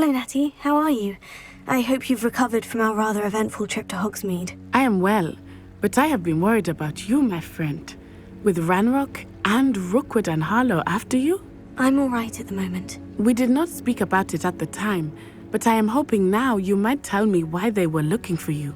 Hello, Natty. How are you? I hope you've recovered from our rather eventful trip to Hogsmeade. I am well, but I have been worried about you, my friend. With Ranrock and Rookwood and Harlow after you? I'm all right at the moment. We did not speak about it at the time, but I am hoping now you might tell me why they were looking for you.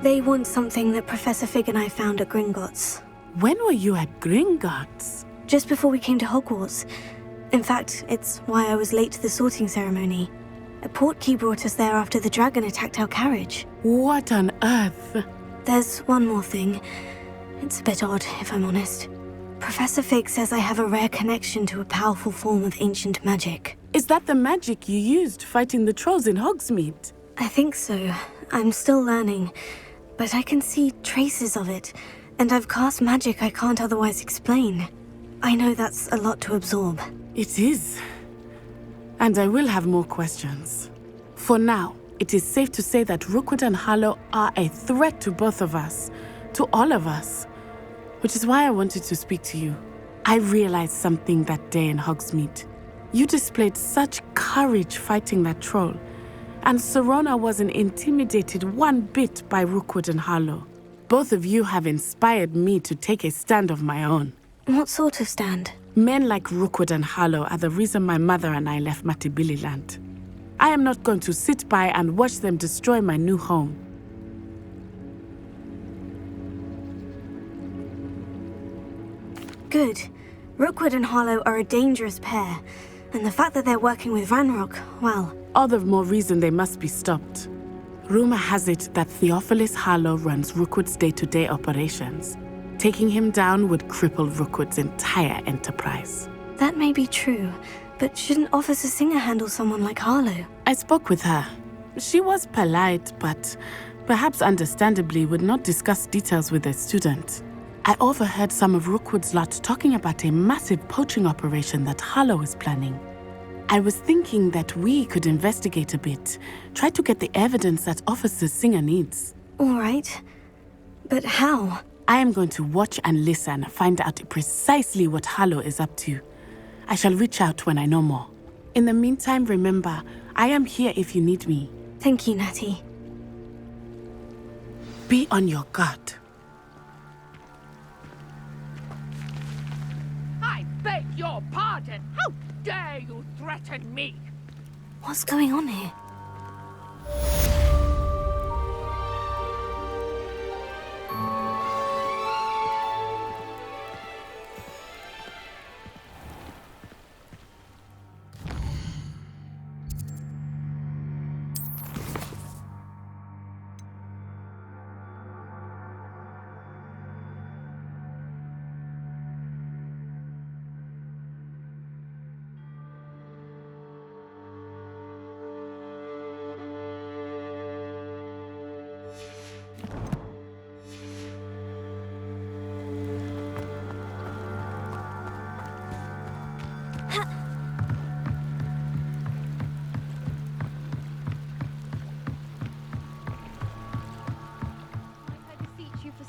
They want something that Professor Fig and I found at Gringotts. When were you at Gringotts? Just before we came to Hogwarts. In fact, it's why I was late to the sorting ceremony. A portkey brought us there after the dragon attacked our carriage. What on earth? There's one more thing. It's a bit odd, if I'm honest. Professor Fig says I have a rare connection to a powerful form of ancient magic. Is that the magic you used fighting the trolls in Hogsmeade? I think so. I'm still learning. But I can see traces of it, and I've cast magic I can't otherwise explain. I know that's a lot to absorb. It is. And I will have more questions. For now, it is safe to say that Rookwood and Harlow are a threat to both of us, to all of us. Which is why I wanted to speak to you. I realized something that day in Hogsmeade. You displayed such courage fighting that troll. And Serona wasn't intimidated one bit by Rookwood and Harlow. Both of you have inspired me to take a stand of my own. What sort of stand? Men like Rookwood and Harlow are the reason my mother and I left Matibililand. I am not going to sit by and watch them destroy my new home. Good. Rookwood and Harlow are a dangerous pair. And the fact that they're working with Ranrock, well... All the more reason they must be stopped. Rumor has it that Theophilus Harlow runs Rookwood's day-to-day operations. Taking him down would cripple Rookwood's entire enterprise. That may be true, but shouldn't Officer Singer handle someone like Harlow? I spoke with her. She was polite, but perhaps understandably would not discuss details with a student. I overheard some of Rookwood's lot talking about a massive poaching operation that Harlow is planning. I was thinking that we could investigate a bit, try to get the evidence that Officer Singer needs. All right. But how? I am going to watch and listen, find out precisely what Harlow is up to. I shall reach out when I know more. In the meantime, remember, I am here if you need me. Thank you, Natty. Be on your guard. I beg your pardon. How dare you threaten me? What's going on here?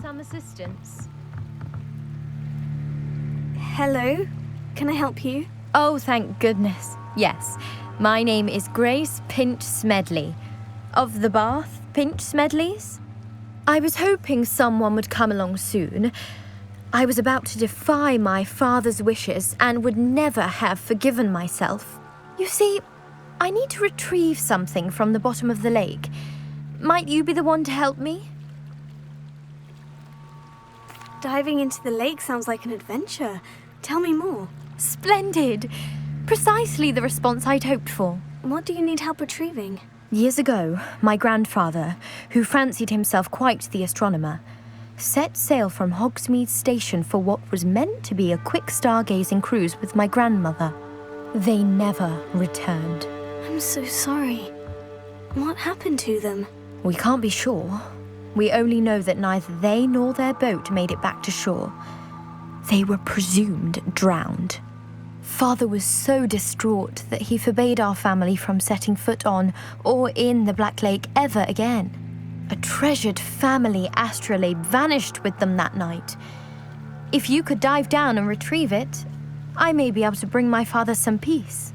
Some assistance. Hello? Can I help you? Oh, thank goodness. Yes. My name is Grace Pinch Smedley. Of the Bath Pinch Smedleys? I was hoping someone would come along soon. I was about to defy my father's wishes and would never have forgiven myself. You see, I need to retrieve something from the bottom of the lake. Might you be the one to help me? Diving into the lake sounds like an adventure. Tell me more. Splendid! Precisely the response I'd hoped for. What do you need help retrieving? Years ago, my grandfather, who fancied himself quite the astronomer, set sail from Hogsmeade Station for what was meant to be a quick stargazing cruise with my grandmother. They never returned. I'm so sorry. What happened to them? We can't be sure. We only know that neither they nor their boat made it back to shore. They were presumed drowned. Father was so distraught that he forbade our family from setting foot on or in the Black Lake ever again. A treasured family astrolabe vanished with them that night. If you could dive down and retrieve it, I may be able to bring my father some peace.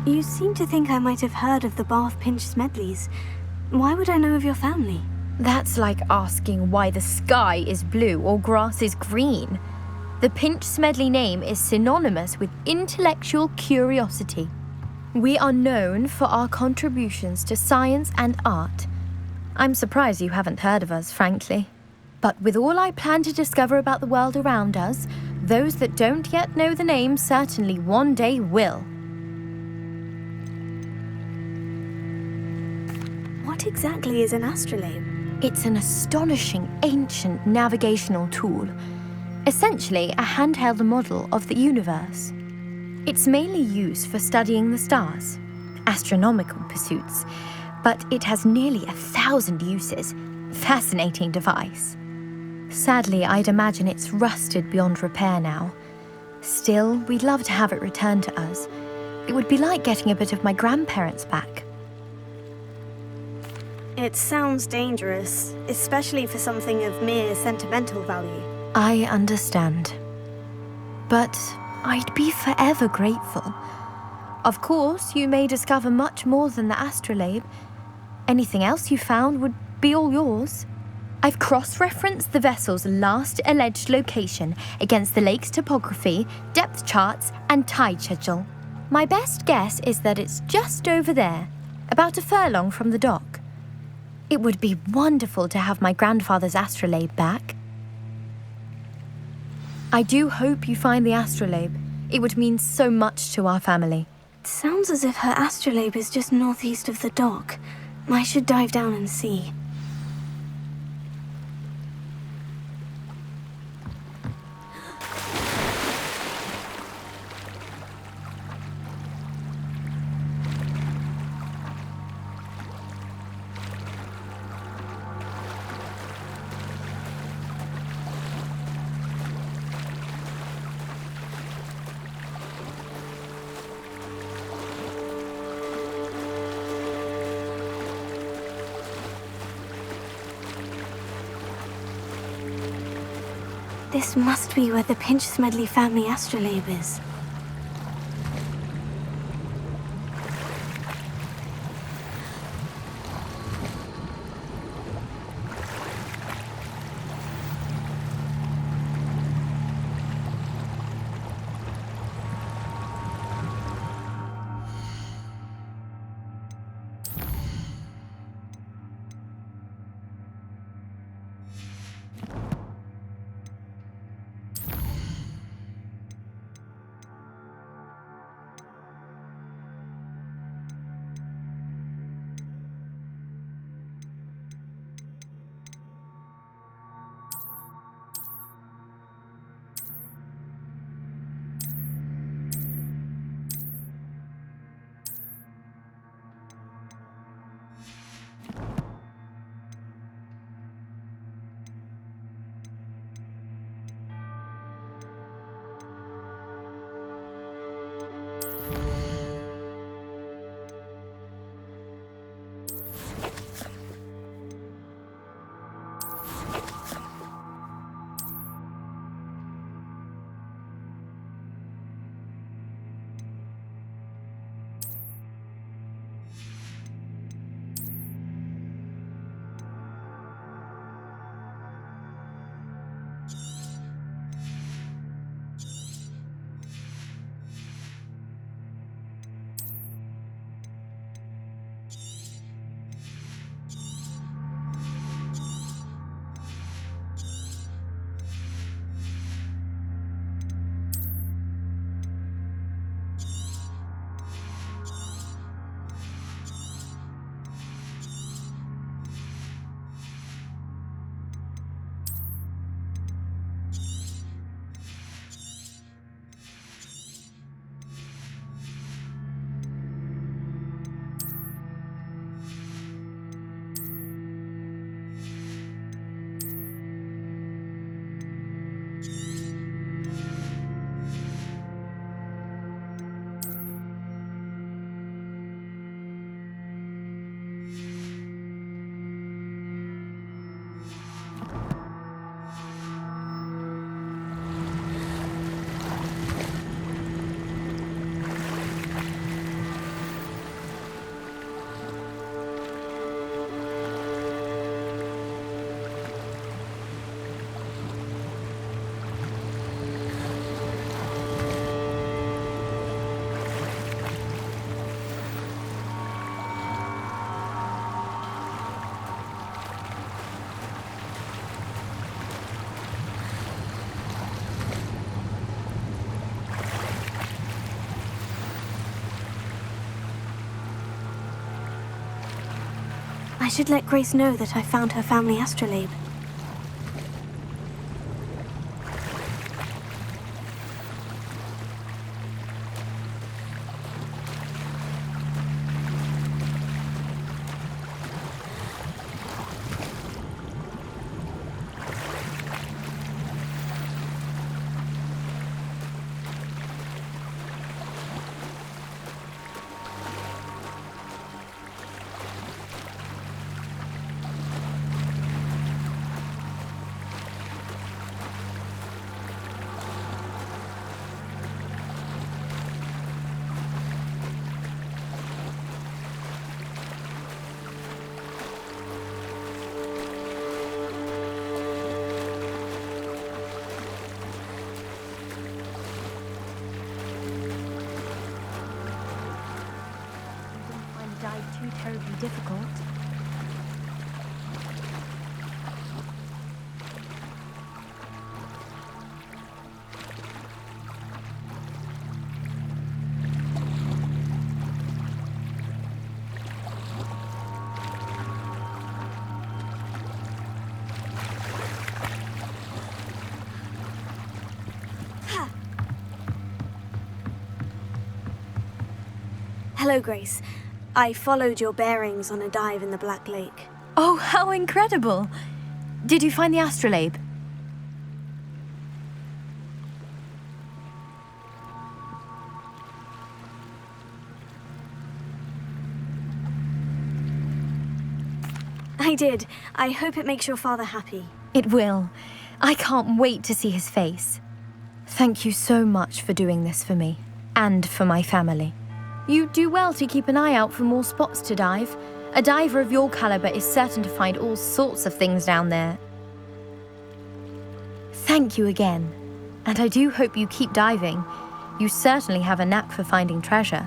You seem to think I might have heard of the Bath Pinch Smedleys. Why would I know of your family? That's like asking why the sky is blue or grass is green. The Pinch Smedley name is synonymous with intellectual curiosity. We are known for our contributions to science and art. I'm surprised you haven't heard of us, frankly. But with all I plan to discover about the world around us, those that don't yet know the name certainly one day will. What exactly is an astrolabe? It's an astonishing ancient navigational tool, essentially a handheld model of the universe. It's mainly used for studying the stars, astronomical pursuits, but it has nearly 1,000 uses. Fascinating device. Sadly, I'd imagine it's rusted beyond repair now. Still, we'd love to have it returned to us. It would be like getting a bit of my grandparents back. It sounds dangerous, especially for something of mere sentimental value. I understand. But I'd be forever grateful. Of course, you may discover much more than the astrolabe. Anything else you found would be all yours. I've cross-referenced the vessel's last alleged location against the lake's topography, depth charts, and tide schedule. My best guess is that it's just over there, about a furlong from the dock. It would be wonderful to have my grandfather's astrolabe back. I do hope you find the astrolabe. It would mean so much to our family. It sounds as if her astrolabe is just northeast of the dock. I should dive down and see. This must be where the Pinch Smedley family astrolabe is. I should let Grace know that I found her family astrolabe. Dive too terribly difficult. Hello, Grace. I followed your bearings on a dive in the Black Lake. Oh, how incredible! Did you find the astrolabe? I did. I hope it makes your father happy. It will. I can't wait to see his face. Thank you so much for doing this for me, and for my family. You do well to keep an eye out for more spots to dive. A diver of your caliber is certain to find all sorts of things down there. Thank you again, and I do hope you keep diving. You certainly have a knack for finding treasure.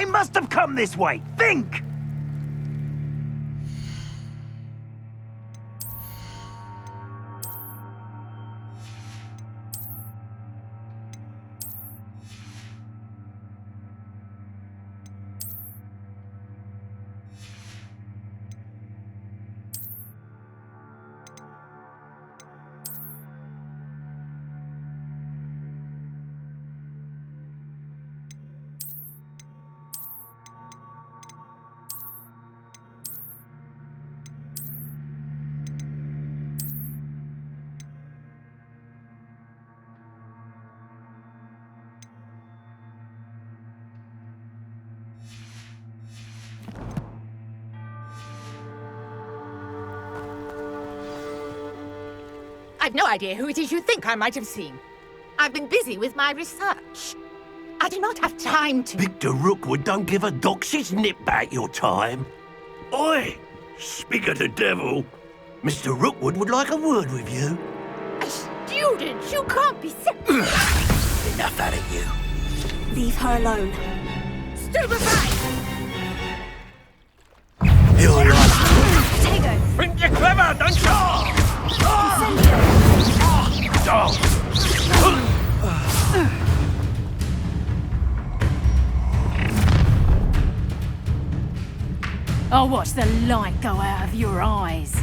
They must have come this way. Think! I've no idea who it is you think I might have seen. I've been busy with my research. I do not have time to... Victor Rookwood don't give a doxy's nip back your time. Oi! Speak of the devil. Mr. Rookwood would like a word with you. A student? You can't be sick. Enough out of you. Leave her alone. Stupefy! You're right. Tego! Think you're clever, don't you? I'll watch the light go out of your eyes.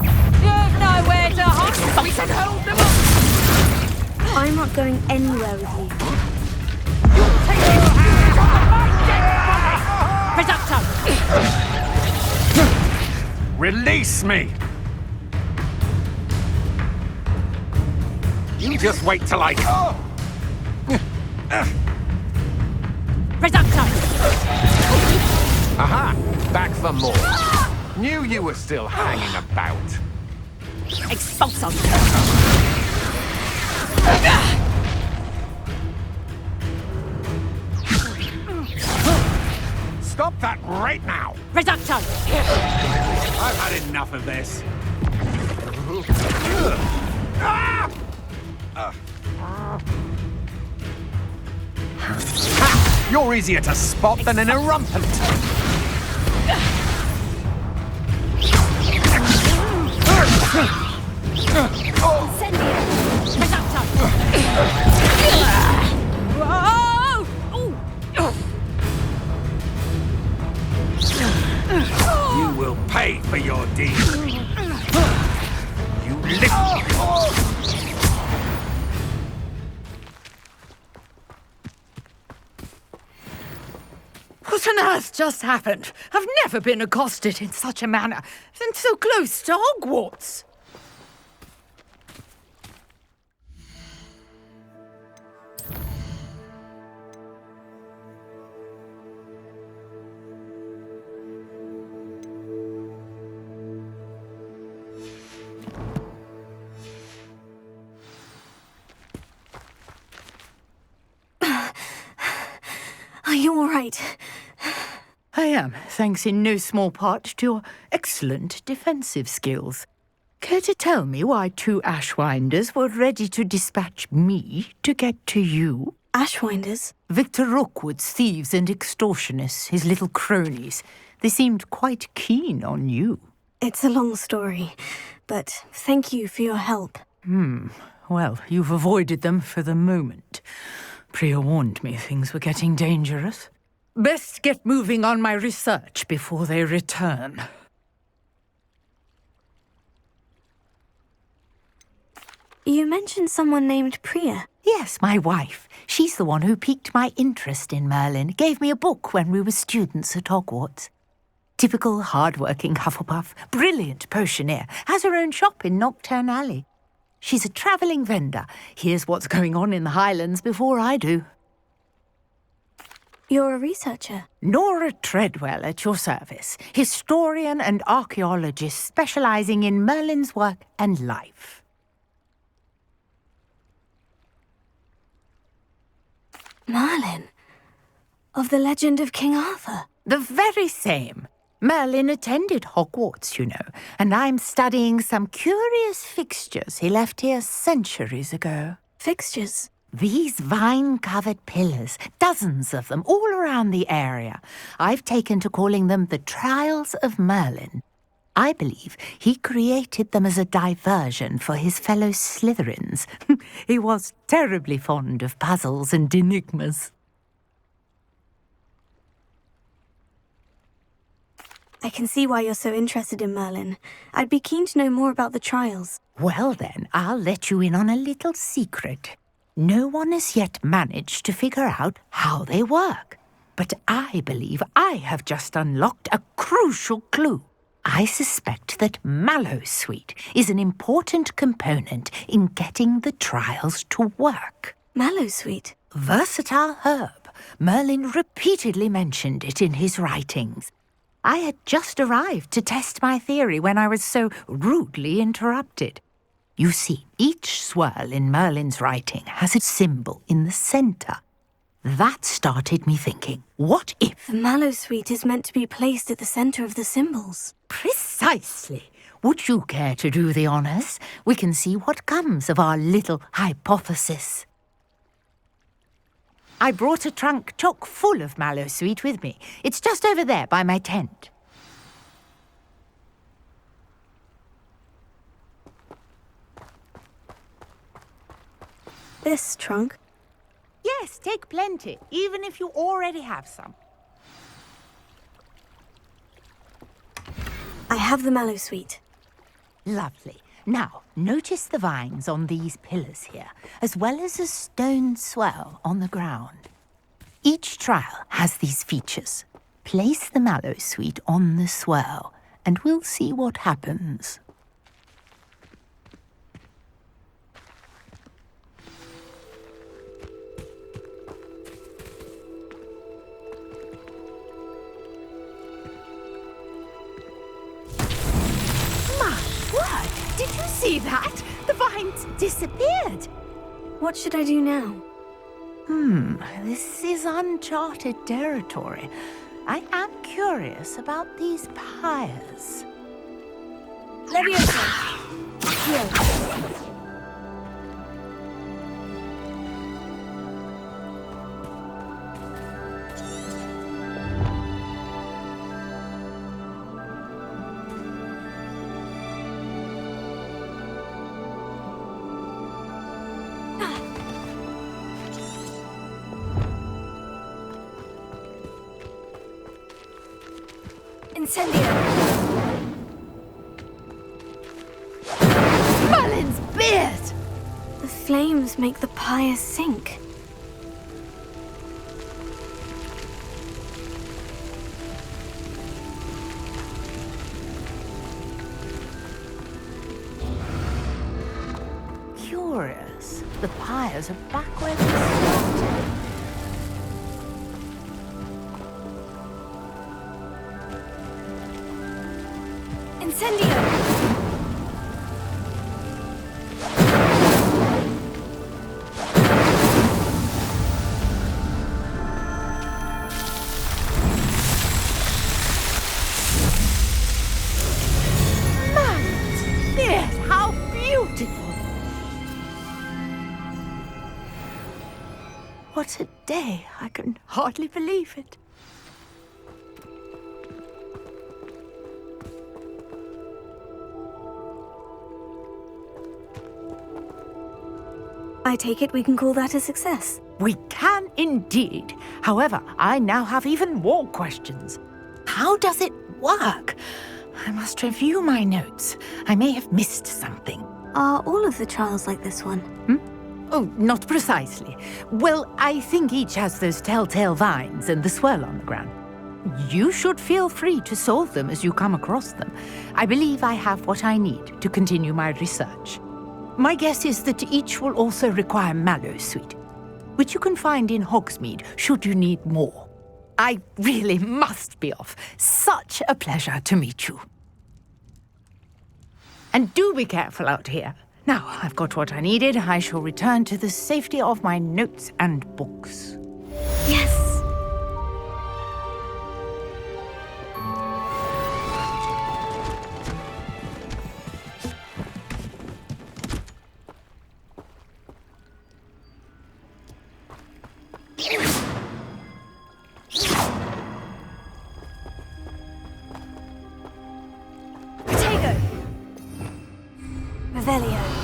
You've nowhere to hide. We can hold them up. I'm not going anywhere with you. You'll take your hands on my dead body! Reducto! Release me! You just wait till I... Reducto! Aha! Back for more. Knew you were still hanging about. Expulso! Stop that right now! Reducto! I've had enough of this. Ha! You're easier to spot than an irrumpant. You will pay for your deed. You lift. What on earth just happened? I've never been accosted in such a manner, and so close to Hogwarts. Are you all right? I am, thanks in no small part to your excellent defensive skills. Care to tell me why two Ashwinders were ready to dispatch me to get to you? Ashwinders? Victor Rookwood's thieves and extortionists, his little cronies. They seemed quite keen on you. It's a long story, but thank you for your help. Well, you've avoided them for the moment. Priya warned me things were getting dangerous. Best get moving on my research before they return. You mentioned someone named Priya. Yes, my wife. She's the one who piqued my interest in Merlin. Gave me a book when we were students at Hogwarts. Typical hard-working Hufflepuff, brilliant potioneer, has her own shop in Knockturn Alley. She's a travelling vendor. Hears what's going on in the Highlands before I do. You're a researcher. Nora Treadwell at your service, historian and archaeologist specialising in Merlin's work and life. Merlin? Of the legend of King Arthur? The very same. Merlin attended Hogwarts, you know, and I'm studying some curious fixtures he left here centuries ago. Fixtures? These vine-covered pillars, dozens of them, all around the area. I've taken to calling them the Trials of Merlin. I believe he created them as a diversion for his fellow Slytherins. He was terribly fond of puzzles and enigmas. I can see why you're so interested in Merlin. I'd be keen to know more about the trials. Well then, I'll let you in on a little secret. No one has yet managed to figure out how they work. But I believe I have just unlocked a crucial clue. I suspect that Mallowsweet is an important component in getting the trials to work. Mallowsweet? Versatile herb. Merlin repeatedly mentioned it in his writings. I had just arrived to test my theory when I was so rudely interrupted. You see, each swirl in Merlin's writing has a symbol in the centre. That started me thinking, what if... The Mallowsweet is meant to be placed at the centre of the symbols. Precisely. Would you care to do the honours? We can see what comes of our little hypothesis. I brought a trunk chock full of Mallowsweet with me. It's just over there by my tent. This trunk? Yes, take plenty, even if you already have some. I have the Mallowsweet. Lovely. Now, notice the vines on these pillars here, as well as a stone swell on the ground. Each trial has these features. Place the Mallowsweet on the swell, and we'll see what happens. Did you see that? The vines disappeared. What should I do now? This is uncharted territory. I am curious about these pyres. Leviosa! Here. Incendio! Merlin's beard! The flames make the pyre sink. Curious. The pyres are back where they started. Incendio! Beard, how beautiful! What a day. I can hardly believe it. I take it we can call that a success. We can indeed. However, I now have even more questions. How does it work? I must review my notes. I may have missed something. Are all of the trials like this one? Oh, not precisely. Well, I think each has those telltale vines and the swirl on the ground. You should feel free to solve them as you come across them. I believe I have what I need to continue my research. My guess is that each will also require Mallowsweet, which you can find in Hogsmeade should you need more. I really must be off. Such a pleasure to meet you. And do be careful out here. Now, I've got what I needed. I shall return to the safety of my notes and books. Yes! Revelio.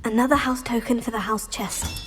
Another house token for the house chest.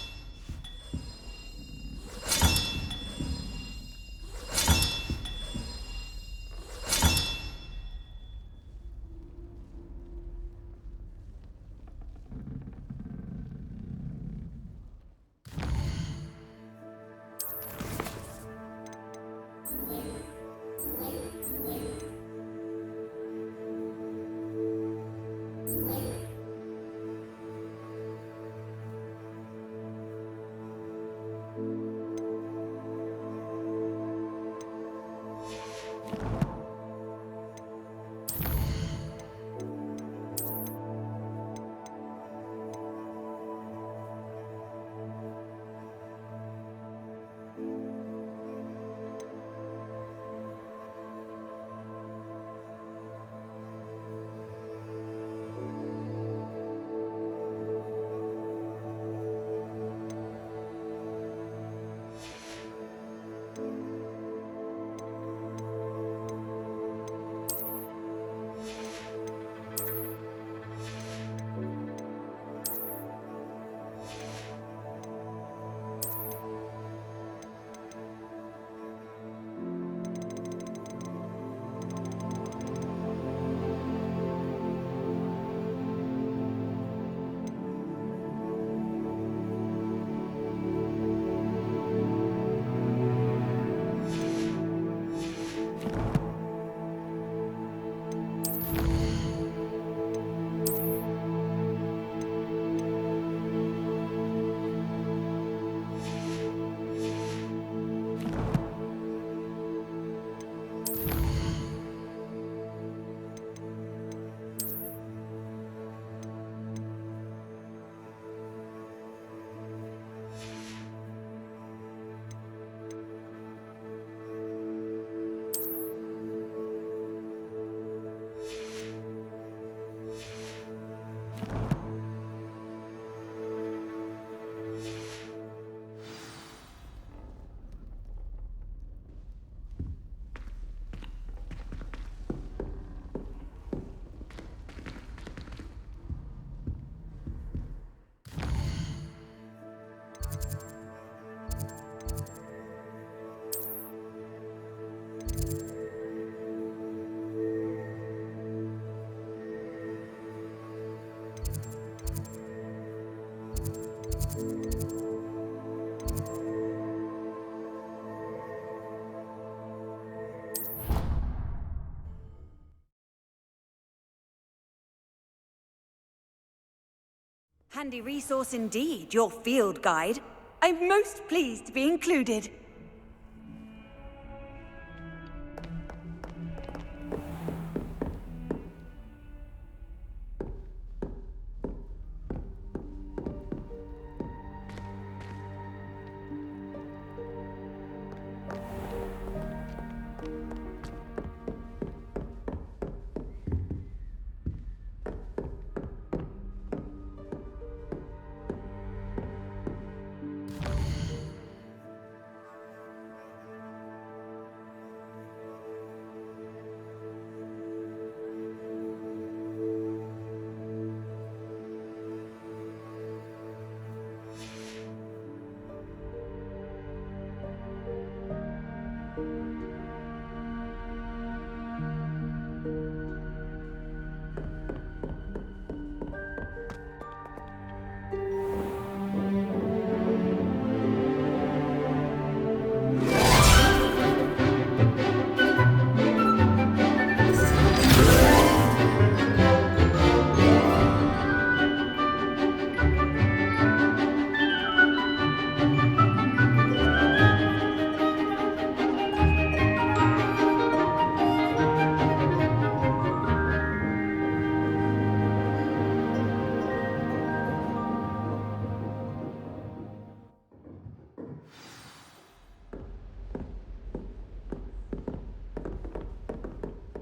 Handy resource indeed, your field guide. I'm most pleased to be included.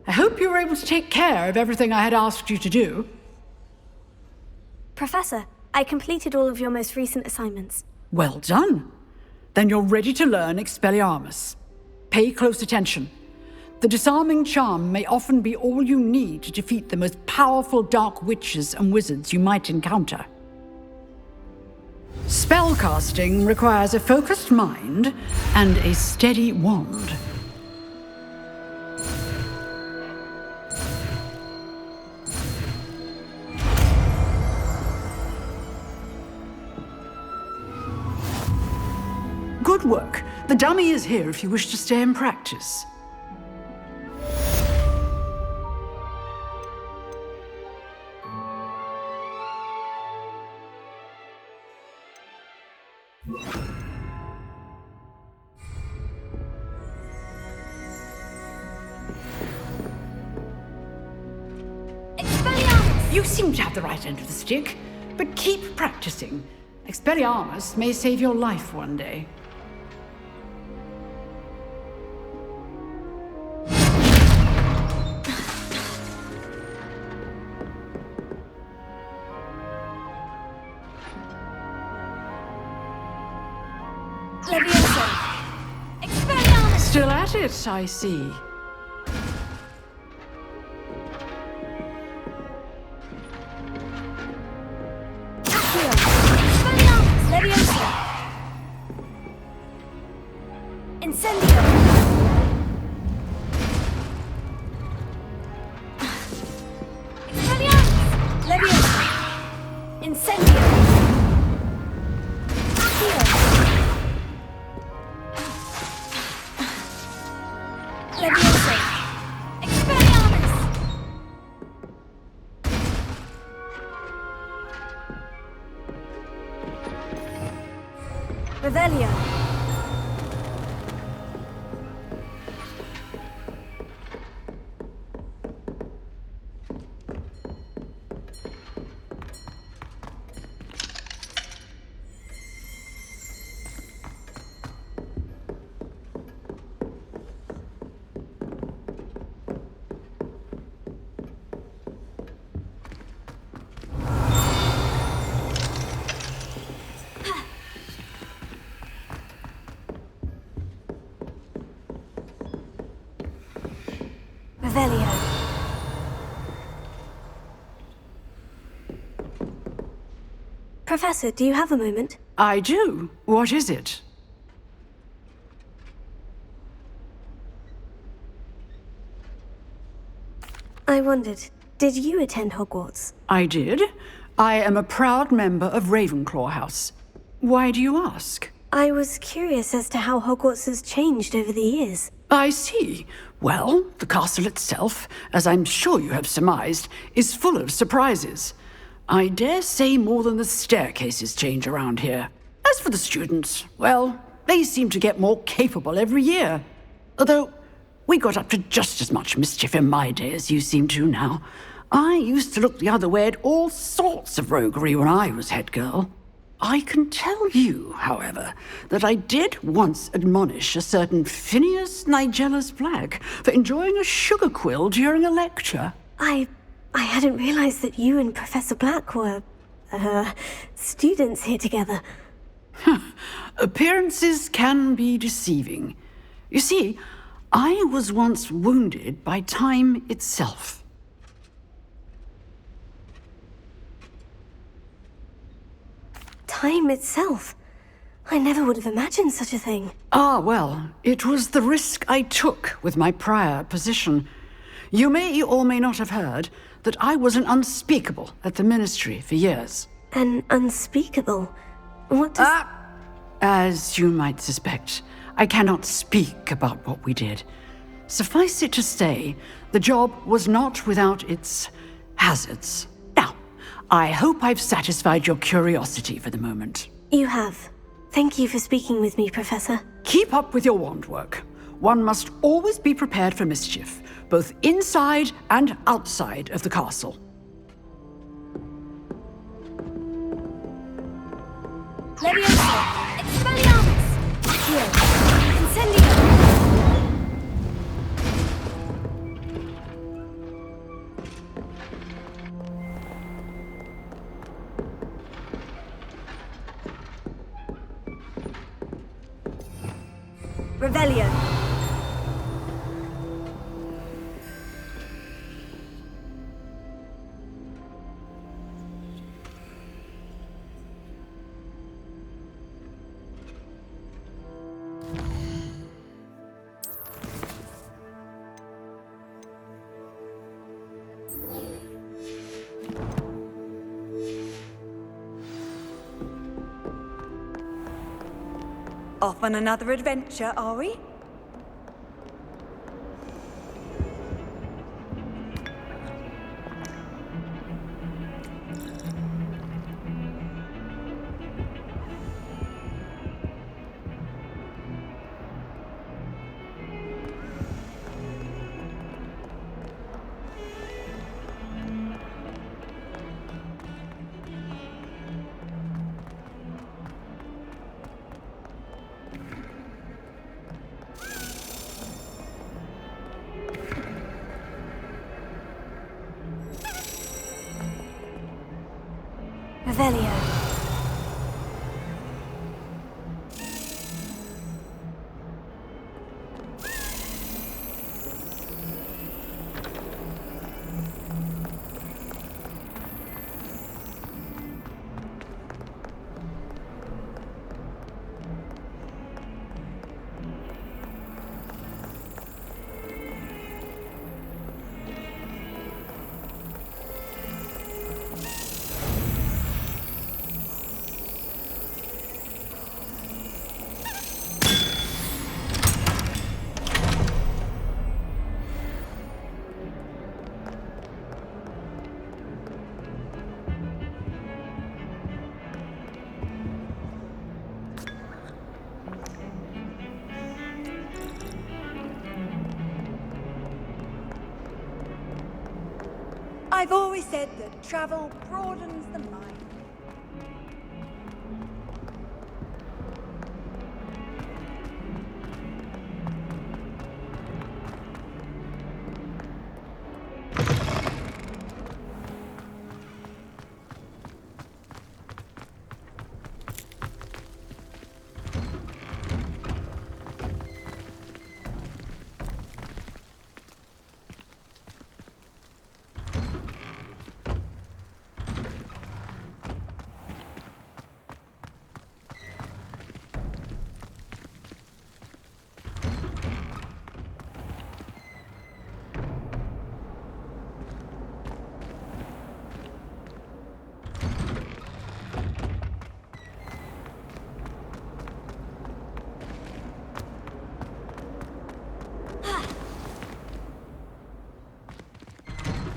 I hope you were able to take care of everything I had asked you to do. Professor, I completed all of your most recent assignments. Well done. Then you're ready to learn Expelliarmus. Pay close attention. The disarming charm may often be all you need to defeat the most powerful dark witches and wizards you might encounter. Spellcasting requires a focused mind and a steady wand. Good work. The dummy is here if you wish to stay and practice. You seem to have the right end of the stick, but keep practicing. Expelliarmus may save your life one day. Still at it, I see. Revelio. Professor, do you have a moment? I do. What is it? I wondered, did you attend Hogwarts? I did. I am a proud member of Ravenclaw House. Why do you ask? I was curious as to how Hogwarts has changed over the years. I see. Well, the castle itself, as I'm sure you have surmised, is full of surprises. I dare say more than the staircases change around here. As for the students, well, they seem to get more capable every year. Although, we got up to just as much mischief in my day as you seem to now. I used to look the other way at all sorts of roguery when I was head girl. I can tell you, however, that I did once admonish a certain Phineas Nigella's Black for enjoying a sugar quill during a lecture. I hadn't realized that you and Professor Black were, students here together. Appearances can be deceiving. You see, I was once wounded by time itself. Time itself? I never would have imagined such a thing. Ah, well, it was the risk I took with my prior position. You may or may not have heard that I was an unspeakable at the Ministry for years. An unspeakable? What does... As you might suspect, I cannot speak about what we did. Suffice it to say, the job was not without its hazards. Now, I hope I've satisfied your curiosity for the moment. You have. Thank you for speaking with me, Professor. Keep up with your wand work. One must always be prepared for mischief, both inside and outside of the castle. Leviosa! Expelliarmus! Accio! Incendio! Revelio. Off on another adventure, are we? Revelio. I've always said that travel broadens the mind.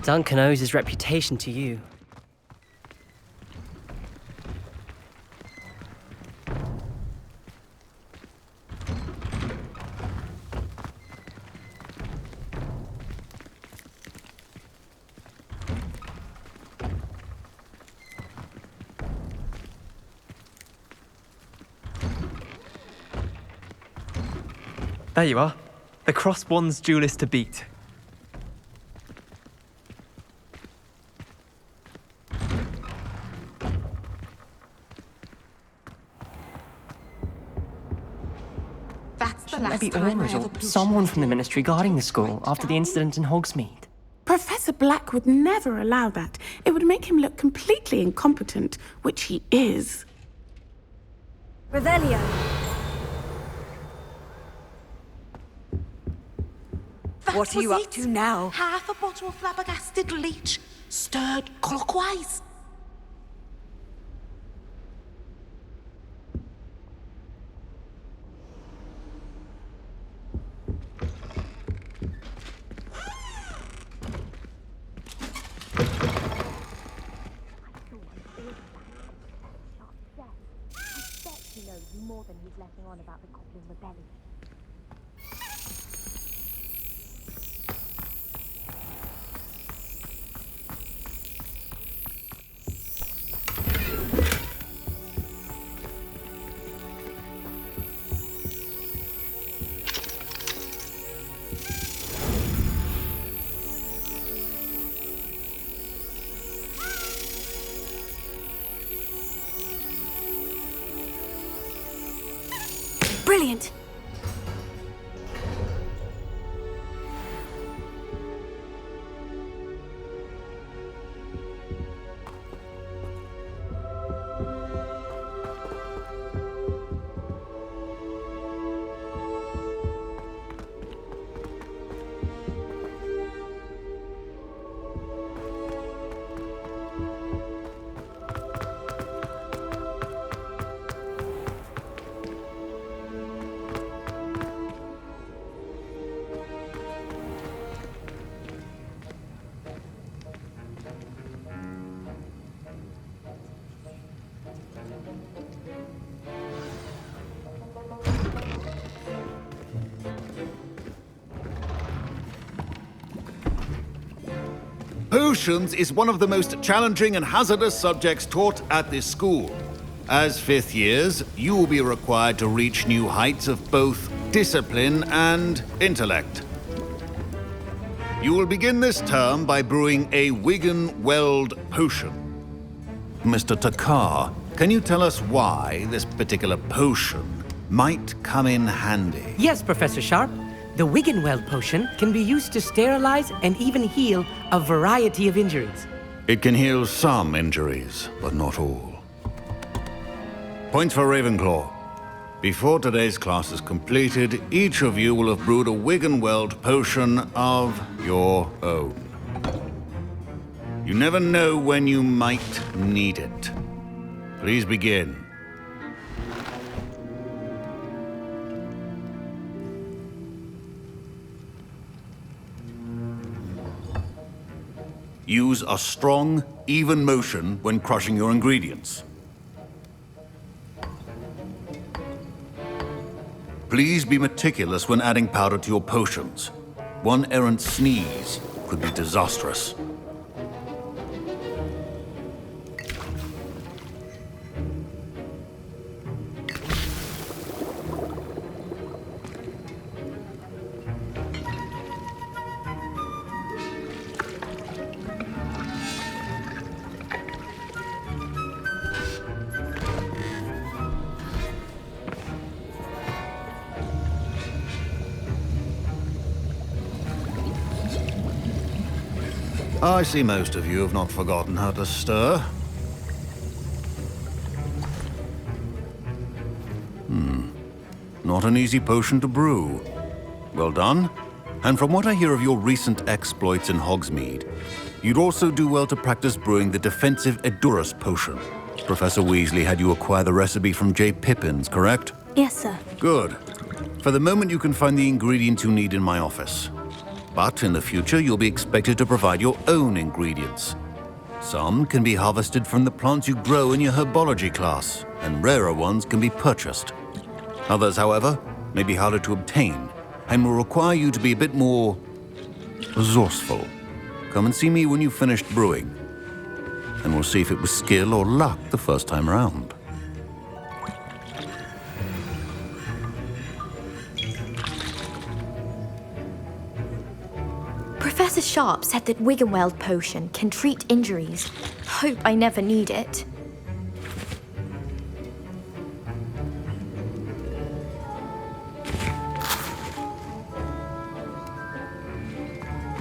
Duncan owes his reputation to you. There you are. The cross wands duelist to beat. Shouldn't there be orders or someone from the Ministry guarding the school after the incident in Hogsmeade? Professor Black would never allow that. It would make him look completely incompetent, which he is. Revelio. What are you up to now? Half a bottle of flabbergasted leech, stirred clockwise. More than he's letting on about the Goblin Rebellion. Brilliant! Potions is one of the most challenging and hazardous subjects taught at this school. As fifth years, you will be required to reach new heights of both discipline and intellect. You will begin this term by brewing a Wigan-Weld potion. Mr. Takar, can you tell us why this particular potion might come in handy? Yes, Professor Sharp. The Wigan-Weld potion can be used to sterilize and even heal a variety of injuries. It can heal some injuries, but not all. Points for Ravenclaw. Before today's class is completed, each of you will have brewed a Wigan-Weld potion of your own. You never know when you might need it. Please begin. Use a strong, even motion when crushing your ingredients. Please be meticulous when adding powder to your potions. One errant sneeze could be disastrous. I see most of you have not forgotten how to stir. Not an easy potion to brew. Well done. And from what I hear of your recent exploits in Hogsmeade, you'd also do well to practice brewing the defensive Edurus potion. Professor Weasley had you acquire the recipe from J. Pippins, correct? Yes, sir. Good. For the moment, you can find the ingredients you need in my office. But in the future, you'll be expected to provide your own ingredients. Some can be harvested from the plants you grow in your herbology class, and rarer ones can be purchased. Others, however, may be harder to obtain, and will require you to be a bit more resourceful. Come and see me when you've finished brewing, and we'll see if it was skill or luck the first time around. Professor Sharp said that Wiggenweld potion can treat injuries. Hope I never need it.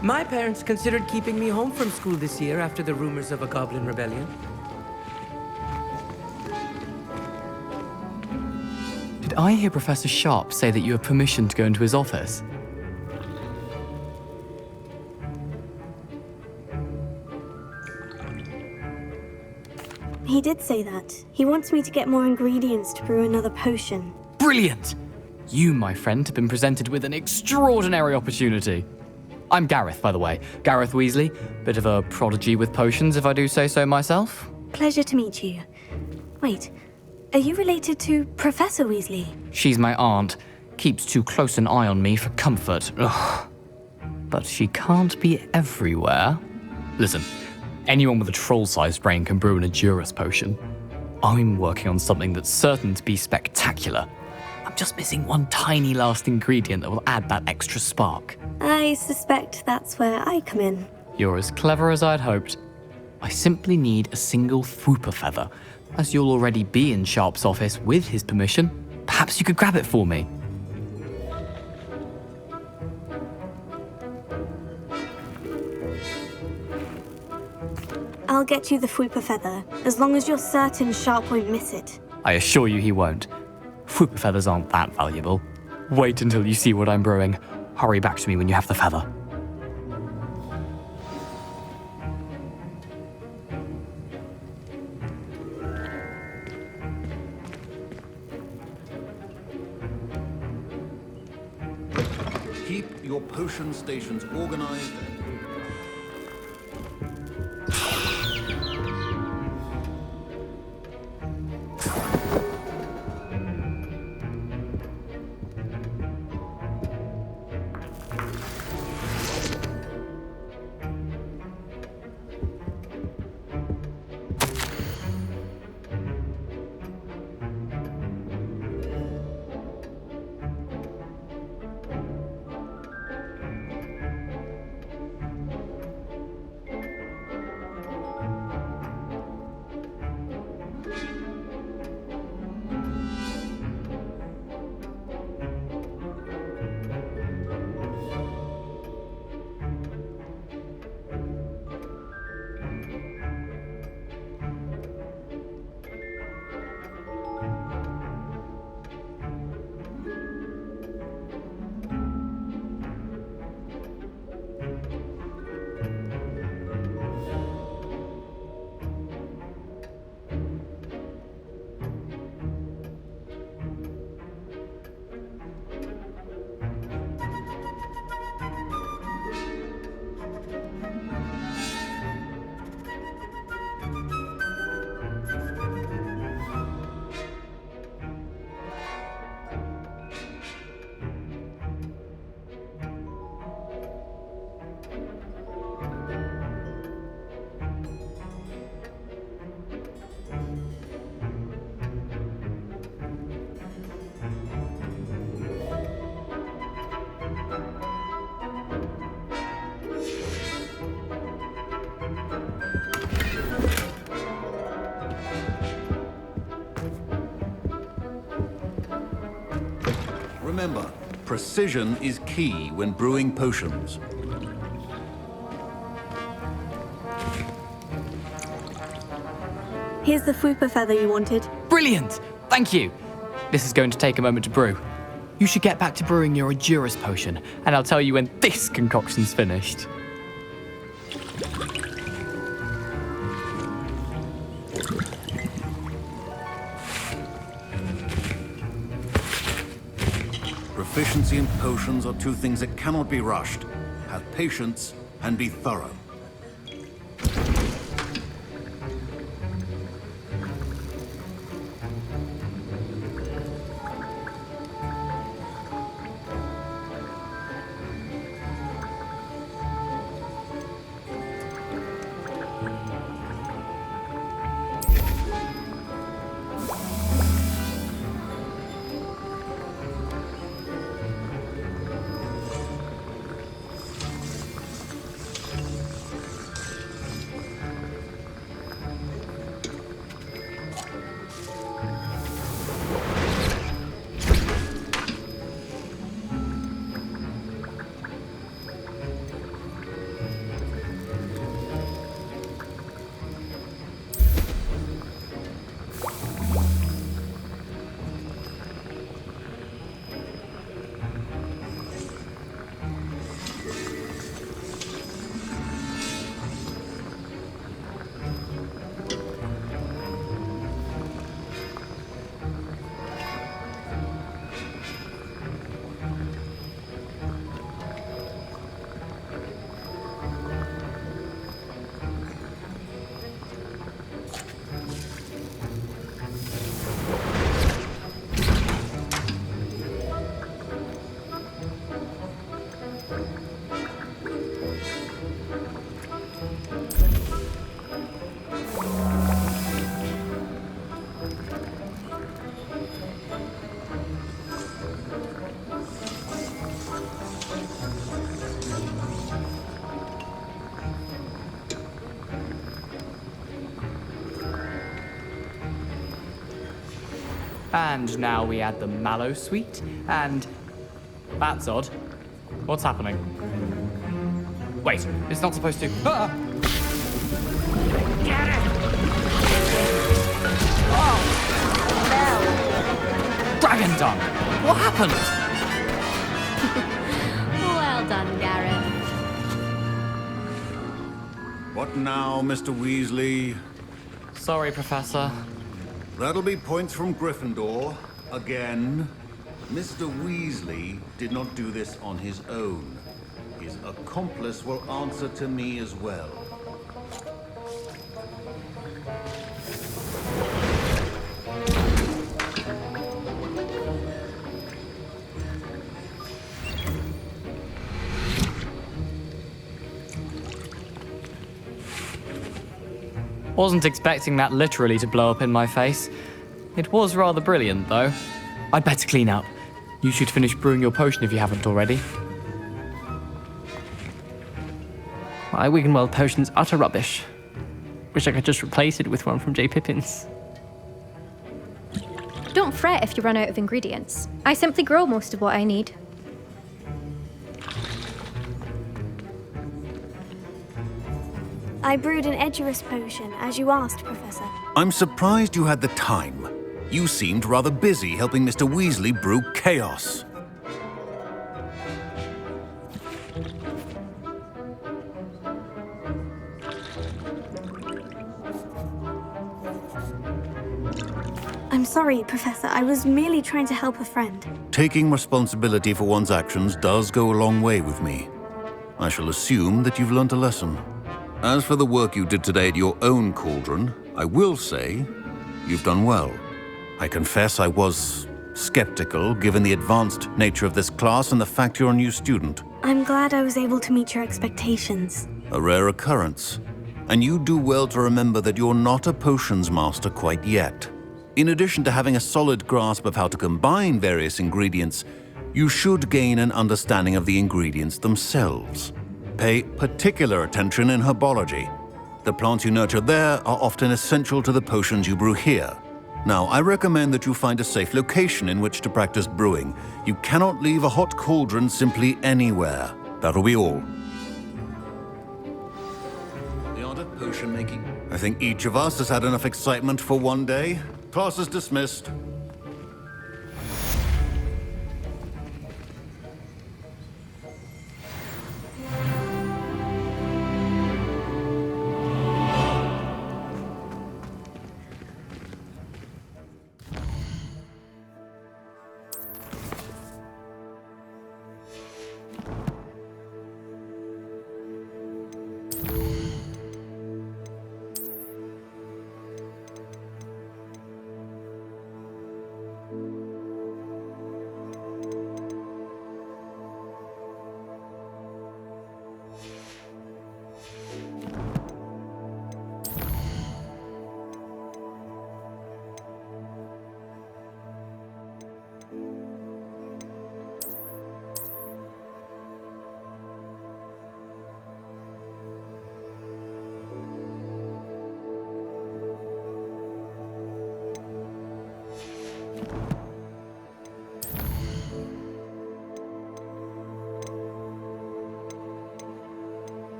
My parents considered keeping me home from school this year after the rumors of a goblin rebellion. Did I hear Professor Sharp say that you have permission to go into his office? He did say that. He wants me to get more ingredients to brew another potion. Brilliant! You, my friend, have been presented with an extraordinary opportunity. I'm Gareth, by the way. Gareth Weasley. Bit of a prodigy with potions, if I do say so myself. Pleasure to meet you. Wait, are you related to Professor Weasley? She's my aunt. Keeps too close an eye on me for comfort. Ugh. But she can't be everywhere. Listen, anyone with a troll-sized brain can brew an Edurus potion. I'm working on something that's certain to be spectacular. I'm just missing one tiny last ingredient that will add that extra spark. I suspect that's where I come in. You're as clever as I'd hoped. I simply need a single Fwooper feather. As you'll already be in Sharp's office with his permission, perhaps you could grab it for me. I'll get you the Fwooper feather, as long as you're certain Sharp won't miss it. I assure you he won't. Fwooper feathers aren't that valuable. Wait until you see what I'm brewing. Hurry back to me when you have the feather. Keep your potion stations organized. Remember, precision is key when brewing potions. Here's the Fwooper feather you wanted. Brilliant! Thank you! This is going to take a moment to brew. You should get back to brewing your Edurus potion, and I'll tell you when this concoction's finished. Proficiency in potions are two things that cannot be rushed. Have patience and be thorough. And now we add the mallow sweet, and that's odd. What's happening? Wait, it's not supposed to. Ah! Get it! Oh! Dragon Dung! What happened? Well done, Gareth. What now, Mr. Weasley? Sorry, Professor. That'll be points from Gryffindor. Again. Mr. Weasley did not do this on his own. His accomplice will answer to me as well. Wasn't expecting that literally to blow up in my face. It was rather brilliant, though. I'd better clean up. You should finish brewing your potion if you haven't already. My Wiggenweld potion's utter rubbish. Wish I could just replace it with one from J. Pippin's. Don't fret if you run out of ingredients. I simply grow most of what I need. I brewed an Edurus potion, as you asked, Professor. I'm surprised you had the time. You seemed rather busy helping Mr. Weasley brew chaos. I'm sorry, Professor. I was merely trying to help a friend. Taking responsibility for one's actions does go a long way with me. I shall assume that you've learnt a lesson. As for the work you did today at your own cauldron, I will say you've done well. I confess I was skeptical, given the advanced nature of this class and the fact you're a new student. I'm glad I was able to meet your expectations. A rare occurrence. And you do well to remember that you're not a potions master quite yet. In addition to having a solid grasp of how to combine various ingredients, you should gain an understanding of the ingredients themselves. Pay particular attention in herbology. The plants you nurture there are often essential to the potions you brew here. Now, I recommend that you find a safe location in which to practice brewing. You cannot leave a hot cauldron simply anywhere. That'll be all. The art of potion making. I think each of us has had enough excitement for one day. Class is dismissed.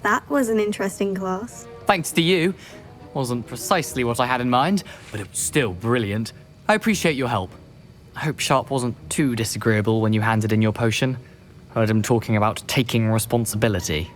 That was an interesting class. Thanks to you. Wasn't precisely what I had in mind, but it was still brilliant. I appreciate your help. I hope Sharp wasn't too disagreeable when you handed in your potion. Heard him talking about taking responsibility.